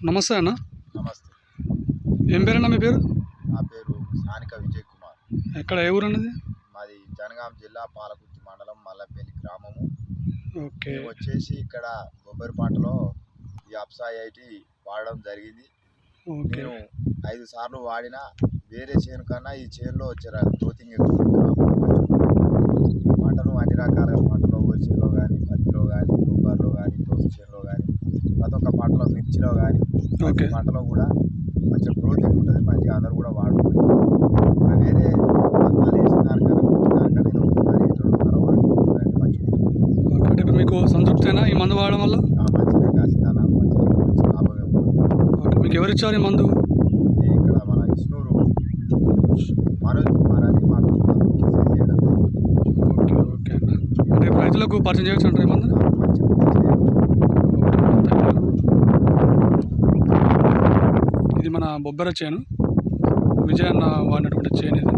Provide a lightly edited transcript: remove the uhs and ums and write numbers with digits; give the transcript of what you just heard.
నమస్తే అన్న. నమస్తే. ఏం పేరన్నా మీ పేరు? నా పేరు స్థానిక విజయ్ కుమార్. ఎక్కడ ఏ ఊరు అన్నది? మాది జనగాం జిల్లా పాలకుర్తి మండలం మల్లపల్లి గ్రామము. ఓకే. మేము వచ్చేసి ఇక్కడ కొబ్బరిపాటలో ఈ అప్సా ఐటీ వాడడం జరిగింది. ఓకే. నేను 5 సార్లు వాడినా వేరే చేను కన్నా ఈ చేనులో వచ్చే గ్రోతింగ్ ఎక్కువ. ఈ పంటను అన్ని రకాల పంటలో వరి చేనులో కానీ, పత్తిలో కానీ, కొబ్బరిలో కానీ, దోస చేనులో కానీ, ప్రతి ఒక్క పంటలో మిర్చిలో కానీ, ప్రతి పంటలో కూడా మంచిగా గ్రోతింగ్ ఉంటుంది. మంచిగా అందరూ కూడా వాడుకుంటారు. వేరే పత్రాలు వేసిన దానికన్నా ఇది ఒకసారి 2 వాడుకుంటారంటే మంచిగా ఉంటుంది. ఓకే. అంటే ఇప్పుడు మీకు సంతృప్తేనా ఈ మందు వాడడం వల్ల? మంచిగా కాసిందన్న, మంచి లాభమే ఉంటుంది. ఓకే. మీకు ఎవరు ఇచ్చారు ఈ మందు? ఇక్కడ మన ఇస్నూరు మనోజ్ కుమార్ అని మాకు మెసేజ్ చేయడం జరిగింది. ఓకే. ఓకే అన్న. అంటే రైతులకు పరిచయం చేయొచ్చు అంటారు ఈ మందు? ఇది మన బొబ్బర చేను, విజయ్ అన్న వాడినటువంటి చేను ఇది.